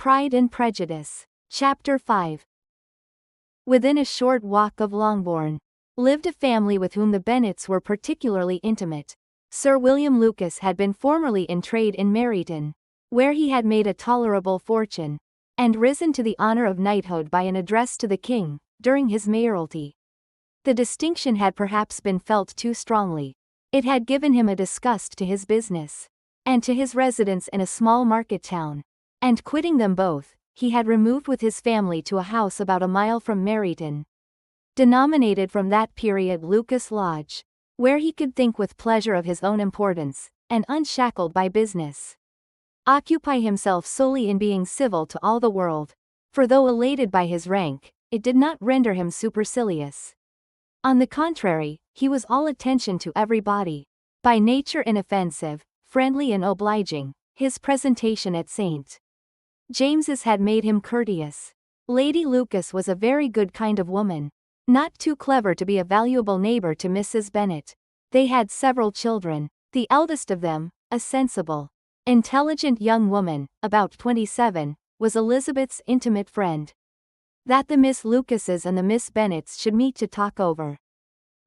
Pride and Prejudice. Chapter 5. Within a short walk of Longbourn lived a family with whom the Bennets were particularly intimate. Sir William Lucas had been formerly in trade in Meryton, where he had made a tolerable fortune, and risen to the honour of knighthood by an address to the king, during his mayoralty. The distinction had perhaps been felt too strongly. It had given him a disgust to his business, and to his residence in a small market town, and quitting them both, he had removed with his family to a house about a mile from Meryton, denominated from that period Lucas Lodge, where he could think with pleasure of his own importance, and unshackled by business, occupy himself solely in being civil to all the world, for though elated by his rank, it did not render him supercilious. On the contrary, he was all attention to everybody, by nature inoffensive, friendly and obliging. His presentation at St. James's had made him courteous. Lady Lucas was a very good kind of woman, not too clever to be a valuable neighbour to Mrs. Bennet. They had several children, the eldest of them, a sensible, intelligent young woman, about 27, was Elizabeth's intimate friend. That the Miss Lucases and the Miss Bennets should meet to talk over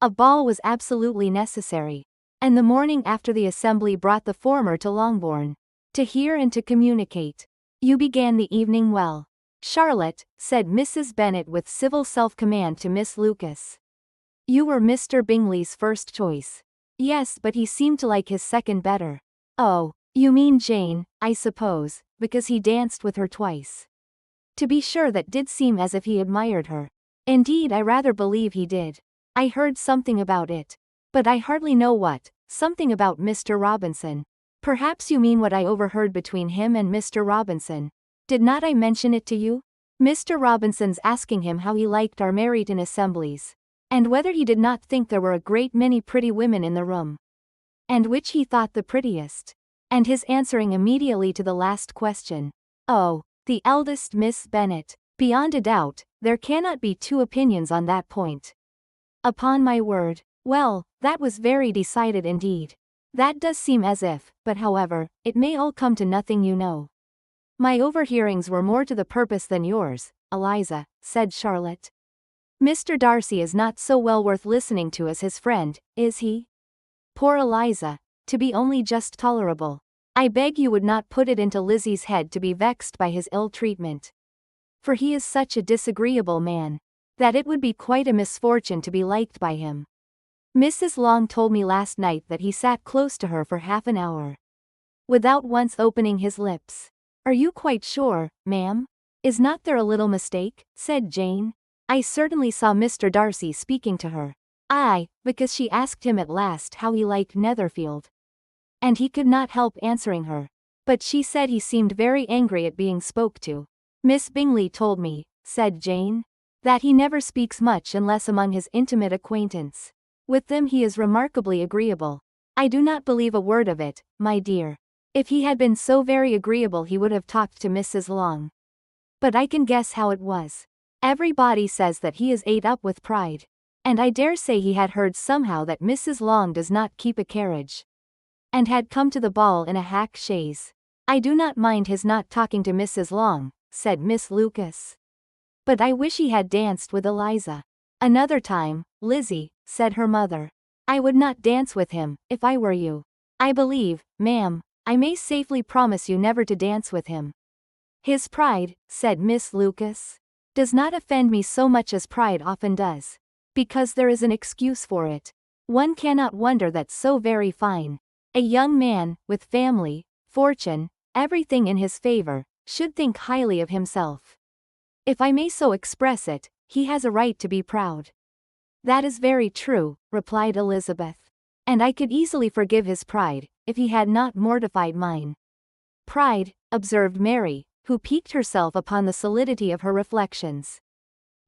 a ball was absolutely necessary, and the morning after the assembly brought the former to Longbourn, to hear and to communicate. "You began the evening well, Charlotte," said Mrs. Bennet with civil self-command to Miss Lucas. "You were Mr. Bingley's first choice." "Yes, but he seemed to like his second better." "Oh, you mean Jane, I suppose, because he danced with her twice." "To be sure, that did seem as if he admired her." "Indeed, I rather believe he did. I heard something about it, but I hardly know what. Something about Mr. Robinson." "Perhaps you mean what I overheard between him and Mr. Robinson. Did not I mention it to you? Mr. Robinson's asking him how he liked our Meryton assemblies, and whether he did not think there were a great many pretty women in the room, and which he thought the prettiest, and his answering immediately to the last question, 'Oh, the eldest Miss Bennet.' Beyond a doubt, there cannot be two opinions on that point." "Upon my word. Well, that was very decided indeed. That does seem as if, but however, it may all come to nothing, you know." "My overhearings were more to the purpose than yours, Eliza," said Charlotte. "Mr. Darcy is not so well worth listening to as his friend, is he?" Poor Eliza, to be only just tolerable. I beg you would not put it into Lizzie's head to be vexed by his ill treatment. For he is such a disagreeable man, that it would be quite a misfortune to be liked by him. Mrs. Long told me last night that he sat close to her for half an hour, without once opening his lips." "Are you quite sure, ma'am? Is not there a little mistake?" said Jane. "I certainly saw Mr. Darcy speaking to her." "Aye, because she asked him at last how he liked Netherfield, and he could not help answering her. But she said he seemed very angry at being spoke to." "Miss Bingley told me," said Jane, "that he never speaks much unless among his intimate acquaintance. With them he is remarkably agreeable." "I do not believe a word of it, my dear. If he had been so very agreeable he would have talked to Mrs. Long. But I can guess how it was. Everybody says that he is ate up with pride, and I dare say he had heard somehow that Mrs. Long does not keep a carriage, and had come to the ball in a hack chaise." "I do not mind his not talking to Mrs. Long," said Miss Lucas, "but I wish he had danced with Eliza." "Another time, Lizzie," said her mother. "I would not dance with him, if I were you. I believe, ma'am, I may safely promise you never to dance with him." "His pride," said Miss Lucas, "does not offend me so much as pride often does, because there is an excuse for it. One cannot wonder that so very fine a young man, with family, fortune, everything in his favour, should think highly of himself. If I may so express it, he has a right to be proud." "That is very true," replied Elizabeth, "and I could easily forgive his pride, if he had not mortified mine." "Pride," observed Mary, who piqued herself upon the solidity of her reflections,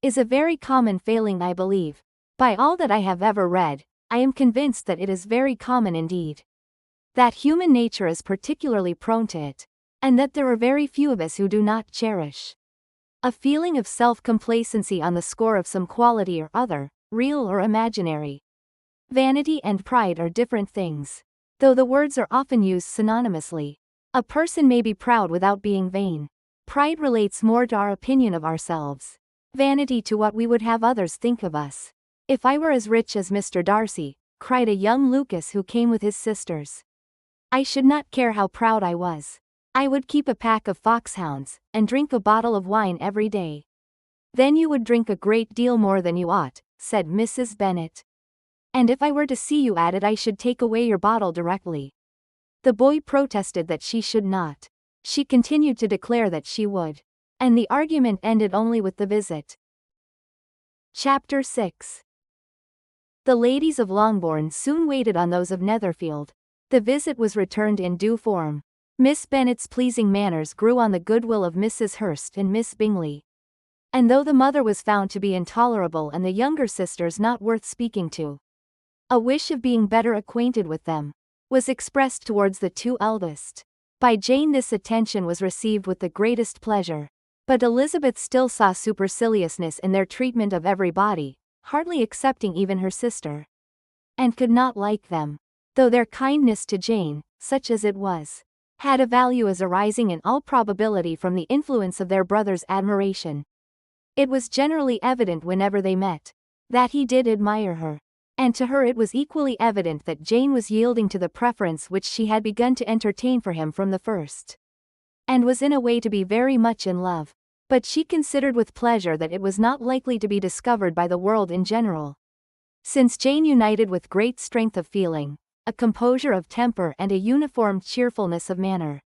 "is a very common failing, I believe. By all that I have ever read, I am convinced that it is very common indeed. That human nature is particularly prone to it, and that there are very few of us who do not cherish a feeling of self-complacency on the score of some quality or other, real or imaginary. Vanity and pride are different things, though the words are often used synonymously. A person may be proud without being vain, Pride relates more to our opinion of ourselves. Vanity to what we would have others think of us. If I were as rich as Mr. Darcy, cried a young Lucas who came with his sisters, I should not care how proud I was. I would keep a pack of foxhounds, and drink a bottle of wine every day. Then you would drink a great deal more than you ought, said Mrs. Bennet. And if I were to see you at it I should take away your bottle directly. The boy protested that she should not. She continued to declare that she would. And the argument ended only with the visit. Chapter 6. The ladies of Longbourn soon waited on those of Netherfield. The visit was returned in due form. Miss Bennet's pleasing manners grew on the goodwill of Mrs. Hurst and Miss Bingley. And though the mother was found to be intolerable and the younger sisters not worth speaking to, a wish of being better acquainted with them was expressed towards the two eldest. By Jane this attention was received with the greatest pleasure. But Elizabeth still saw superciliousness in their treatment of everybody, hardly excepting even her sister, and could not like them, though their kindness to Jane, such as it was, had a value as arising in all probability from the influence of their brother's admiration. It was generally evident whenever they met, that he did admire her, and to her it was equally evident that Jane was yielding to the preference which she had begun to entertain for him from the first, and was in a way to be very much in love. But she considered with pleasure that it was not likely to be discovered by the world in general, since Jane united with great strength of feeling, a composure of temper and a uniform cheerfulness of manner,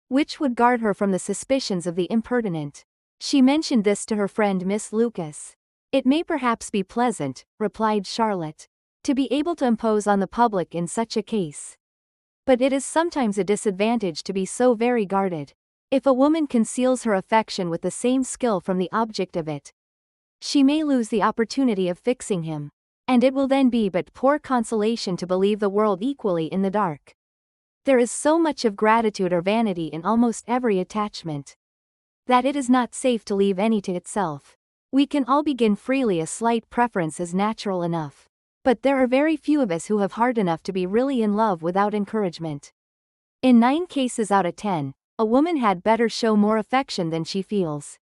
which would guard her from the suspicions of the impertinent. She mentioned this to her friend Miss Lucas. It may perhaps be pleasant, replied Charlotte, to be able to impose on the public in such a case. But it is sometimes a disadvantage to be so very guarded. If a woman conceals her affection with the same skill from the object of it, she may lose the opportunity of fixing him, and it will then be but poor consolation to believe the world equally in the dark. There is so much of gratitude or vanity in almost every attachment, that it is not safe to leave any to itself. We can all begin freely, a slight preference is natural enough, but there are very few of us who have heart enough to be really in love without encouragement. In 9 cases out of 10, a woman had better show more affection than she feels.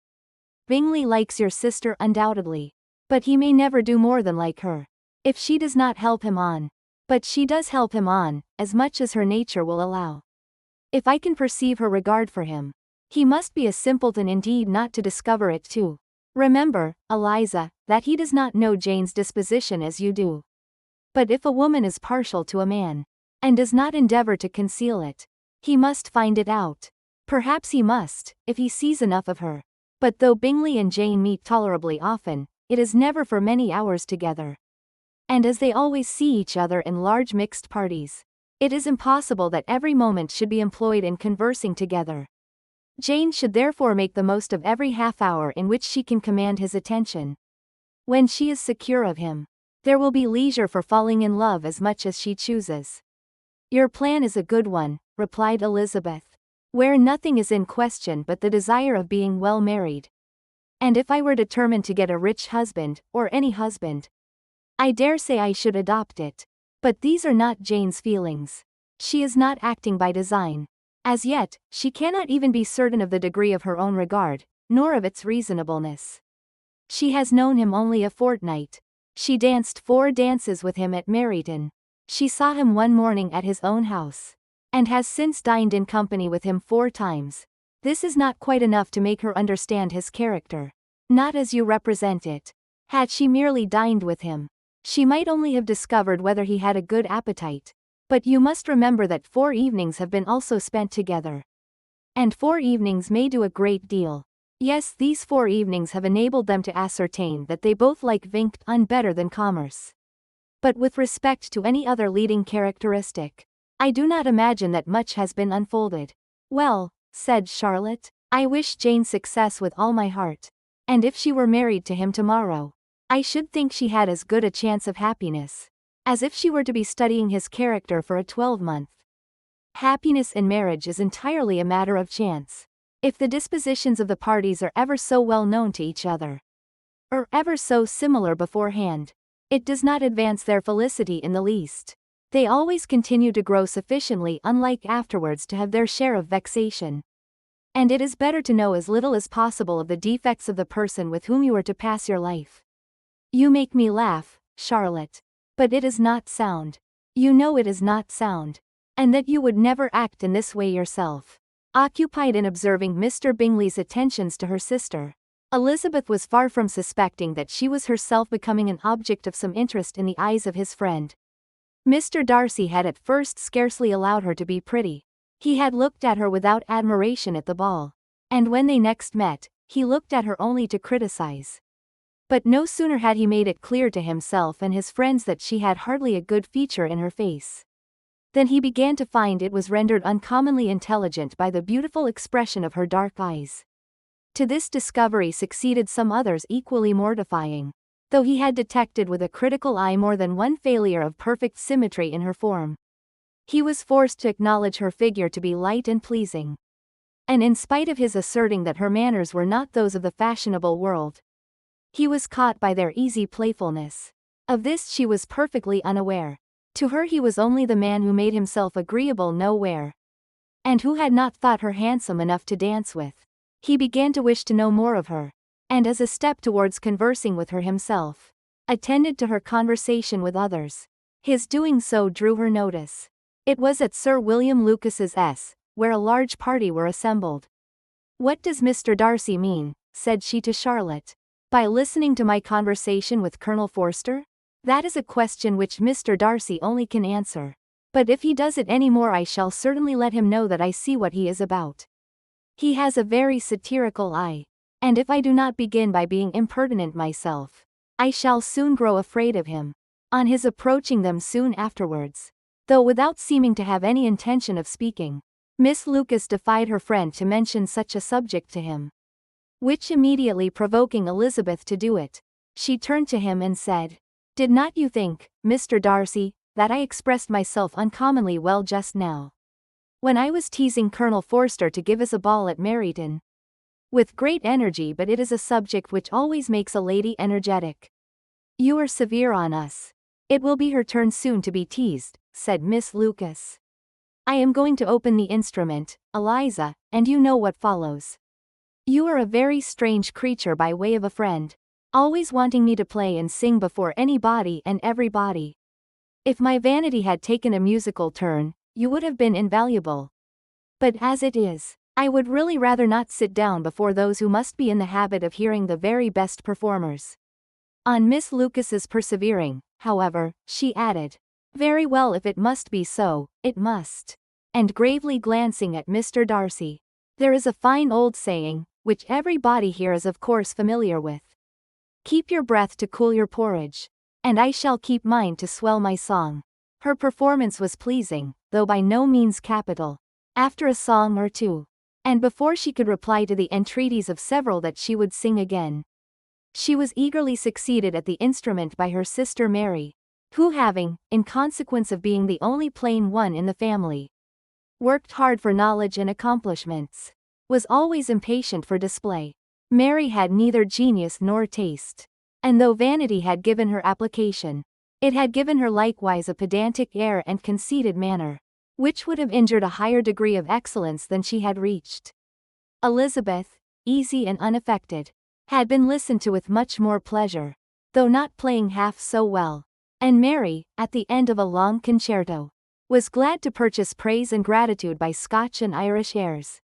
Bingley likes your sister undoubtedly, but he may never do more than like her, if she does not help him on. But she does help him on, as much as her nature will allow. If I can perceive her regard for him, he must be a simpleton indeed not to discover it too. Remember, Eliza, that he does not know Jane's disposition as you do. But if a woman is partial to a man, and does not endeavor to conceal it, he must find it out. Perhaps he must, if he sees enough of her. But though Bingley and Jane meet tolerably often, it is never for many hours together. And as they always see each other in large mixed parties, it is impossible that every moment should be employed in conversing together. Jane should therefore make the most of every half-hour in which she can command his attention. When she is secure of him, there will be leisure for falling in love as much as she chooses. Your plan is a good one, replied Elizabeth, where nothing is in question but the desire of being well married. And if I were determined to get a rich husband, or any husband, I dare say I should adopt it. But these are not Jane's feelings. She is not acting by design. As yet, she cannot even be certain of the degree of her own regard, nor of its reasonableness. She has known him only a fortnight. She danced 4 dances with him at Meryton. She saw him one morning at his own house, and has since dined in company with him 4 times. This is not quite enough to make her understand his character. Not as you represent it. Had she merely dined with him, she might only have discovered whether he had a good appetite. But you must remember that 4 evenings have been also spent together. And 4 evenings may do a great deal. Yes, these 4 evenings have enabled them to ascertain that they both like vingt un better than commerce. But with respect to any other leading characteristic, I do not imagine that much has been unfolded. Well, said Charlotte, I wish Jane success with all my heart. And if she were married to him tomorrow, I should think she had as good a chance of happiness as if she were to be studying his character for a 12-month. Happiness in marriage is entirely a matter of chance. If the dispositions of the parties are ever so well known to each other, or ever so similar beforehand, it does not advance their felicity in the least. They always continue to grow sufficiently unlike afterwards to have their share of vexation. And it is better to know as little as possible of the defects of the person with whom you are to pass your life. You make me laugh, Charlotte. But it is not sound. You know it is not sound. And that you would never act in this way yourself. Occupied in observing Mr. Bingley's attentions to her sister, Elizabeth was far from suspecting that she was herself becoming an object of some interest in the eyes of his friend. Mr. Darcy had at first scarcely allowed her to be pretty. He had looked at her without admiration at the ball. And when they next met, he looked at her only to criticize. But no sooner had he made it clear to himself and his friends that she had hardly a good feature in her face, than he began to find it was rendered uncommonly intelligent by the beautiful expression of her dark eyes. To this discovery succeeded some others equally mortifying, though he had detected with a critical eye more than one failure of perfect symmetry in her form. He was forced to acknowledge her figure to be light and pleasing. And in spite of his asserting that her manners were not those of the fashionable world, he was caught by their easy playfulness. Of this she was perfectly unaware. To her he was only the man who made himself agreeable nowhere, and who had not thought her handsome enough to dance with. He began to wish to know more of her, and as a step towards conversing with her himself, attended to her conversation with others. His doing so drew her notice. It was at Sir William Lucas's where a large party were assembled. "What does Mr. Darcy mean," said she to Charlotte, "by listening to my conversation with Colonel Forster? That is a question which Mr. Darcy only can answer. But if he does it any more I shall certainly let him know that I see what he is about. He has a very satirical eye, and if I do not begin by being impertinent myself, I shall soon grow afraid of him." On his approaching them soon afterwards, though without seeming to have any intention of speaking, Miss Lucas defied her friend to mention such a subject to him, which immediately provoking Elizabeth to do it, she turned to him and said, "Did not you think, Mr. Darcy, that I expressed myself uncommonly well just now, when I was teasing Colonel Forster to give us a ball at Meryton?" "With great energy, but it is a subject which always makes a lady energetic. You are severe on us." "It will be her turn soon to be teased," said Miss Lucas. "I am going to open the instrument, Eliza, and you know what follows. You are a very strange creature by way of a friend, always wanting me to play and sing before anybody and everybody. If my vanity had taken a musical turn, you would have been invaluable. But as it is, I would really rather not sit down before those who must be in the habit of hearing the very best performers." On Miss Lucas's persevering, however, she added, "Very well, if it must be so, it must." And gravely glancing at Mr. Darcy, "There is a fine old saying, which everybody here is of course familiar with. Keep your breath to cool your porridge. And I shall keep mine to swell my song." Her performance was pleasing, though by no means capital. After a song or two, and before she could reply to the entreaties of several that she would sing again, she was eagerly succeeded at the instrument by her sister Mary, who having, in consequence of being the only plain one in the family, worked hard for knowledge and accomplishments, was always impatient for display. Mary had neither genius nor taste, and though vanity had given her application, it had given her likewise a pedantic air and conceited manner, which would have injured a higher degree of excellence than she had reached. Elizabeth, easy and unaffected, had been listened to with much more pleasure, though not playing half so well, and Mary, at the end of a long concerto, was glad to purchase praise and gratitude by Scotch and Irish airs.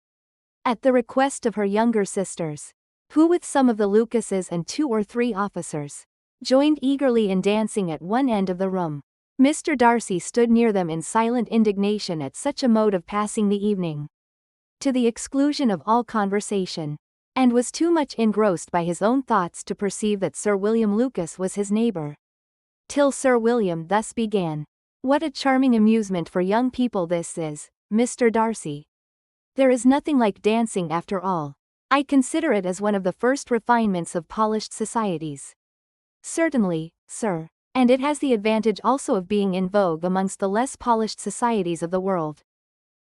At the request of her younger sisters, who with some of the Lucases and 2 or 3 officers, joined eagerly in dancing at one end of the room, Mr. Darcy stood near them in silent indignation at such a mode of passing the evening, to the exclusion of all conversation, and was too much engrossed by his own thoughts to perceive that Sir William Lucas was his neighbour. Till Sir William thus began, "What a charming amusement for young people this is, Mr. Darcy. There is nothing like dancing after all. I consider it as one of the first refinements of polished societies." "Certainly, sir, and it has the advantage also of being in vogue amongst the less polished societies of the world.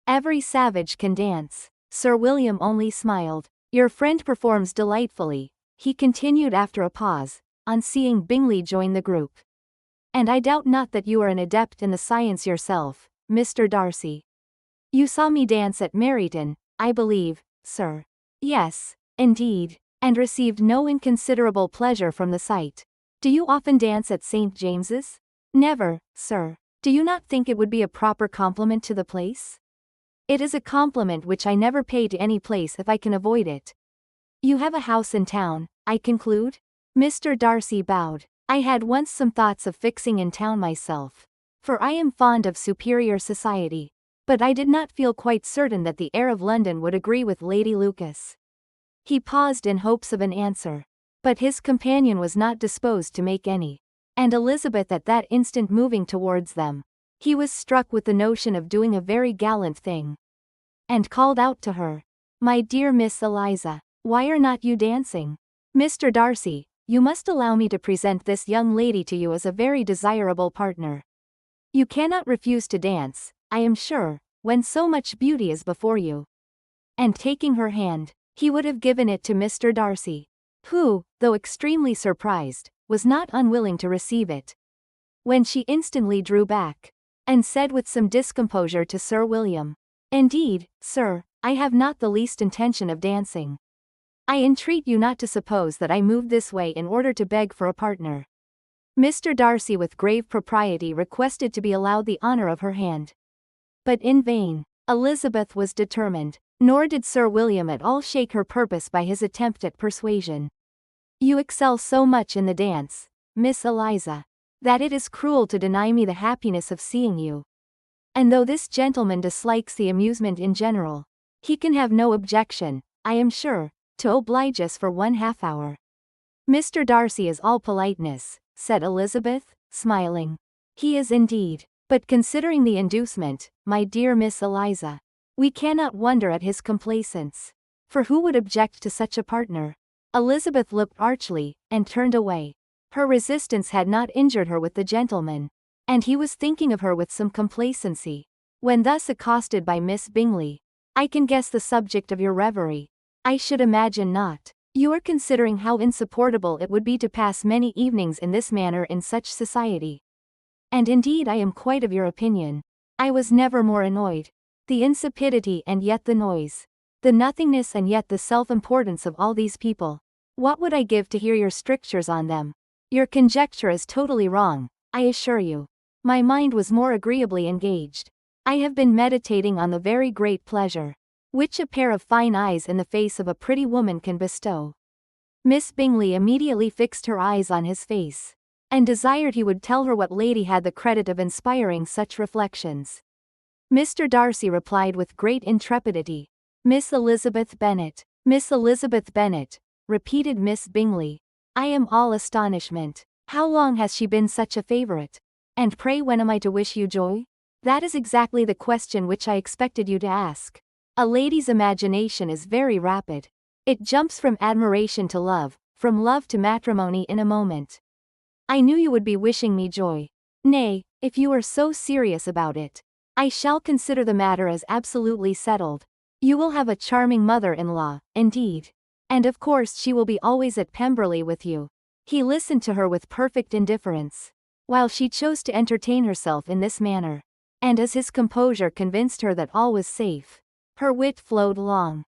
Every savage can dance." Sir William only smiled. "Your friend performs delightfully," he continued after a pause, on seeing Bingley join the group. "And I doubt not that you are an adept in the science yourself, Mr. Darcy. You saw me dance at Meryton, I believe, sir. Yes, indeed, and received no inconsiderable pleasure from the sight. Do you often dance at St. James's? Never, sir. Do you not think it would be a proper compliment to the place? It is a compliment which I never pay to any place if I can avoid it. You have a house in town, I conclude? Mr. Darcy bowed. I had once some thoughts of fixing in town myself, for I am fond of superior society, but I did not feel quite certain that the air of London would agree with Lady Lucas. He paused in hopes of an answer, but his companion was not disposed to make any, and Elizabeth at that instant moving towards them, he was struck with the notion of doing a very gallant thing, and called out to her, "My dear Miss Eliza, why are not you dancing? Mr. Darcy, you must allow me to present this young lady to you as a very desirable partner. You cannot refuse to dance, I am sure, when so much beauty is before you." And taking her hand, he would have given it to Mr. Darcy, who, though extremely surprised, was not unwilling to receive it, when she instantly drew back, and said with some discomposure to Sir William, "Indeed, sir, I have not the least intention of dancing. I entreat you not to suppose that I moved this way in order to beg for a partner." Mr. Darcy with grave propriety requested to be allowed the honor of her hand. But in vain. Elizabeth was determined, nor did Sir William at all shake her purpose by his attempt at persuasion. "You excel so much in the dance, Miss Eliza, that it is cruel to deny me the happiness of seeing you. And though this gentleman dislikes the amusement in general, he can have no objection, I am sure, to oblige us for 1/2 hour." "Mr. Darcy is all politeness," said Elizabeth, smiling. "He is indeed, but considering the inducement, my dear Miss Eliza, we cannot wonder at his complaisance, for who would object to such a partner?" Elizabeth looked archly, and turned away. Her resistance had not injured her with the gentleman, and he was thinking of her with some complacency, when thus accosted by Miss Bingley. "I can guess the subject of your reverie." "I should imagine not. You are considering how insupportable it would be to pass many evenings in this manner in such society. And indeed I am quite of your opinion. I was never more annoyed. The insipidity and yet the noise. The nothingness and yet the self-importance of all these people. What would I give to hear your strictures on them? Your conjecture is totally wrong, I assure you. My mind was more agreeably engaged. I have been meditating on the very great pleasure which a pair of fine eyes in the face of a pretty woman can bestow." Miss Bingley immediately fixed her eyes on his face, and desired he would tell her what lady had the credit of inspiring such reflections. Mr. Darcy replied with great intrepidity, "Miss Elizabeth Bennet." "Miss Elizabeth Bennet," repeated Miss Bingley. "I am all astonishment. How long has she been such a favourite? And pray when am I to wish you joy?" "That is exactly the question which I expected you to ask. A lady's imagination is very rapid. It jumps from admiration to love, from love to matrimony in a moment. I knew you would be wishing me joy. Nay, if you are so serious about it, I shall consider the matter as absolutely settled. You will have a charming mother-in-law, indeed. And of course she will be always at Pemberley with you." He listened to her with perfect indifference, while she chose to entertain herself in this manner, and as his composure convinced her that all was safe, her wit flowed long.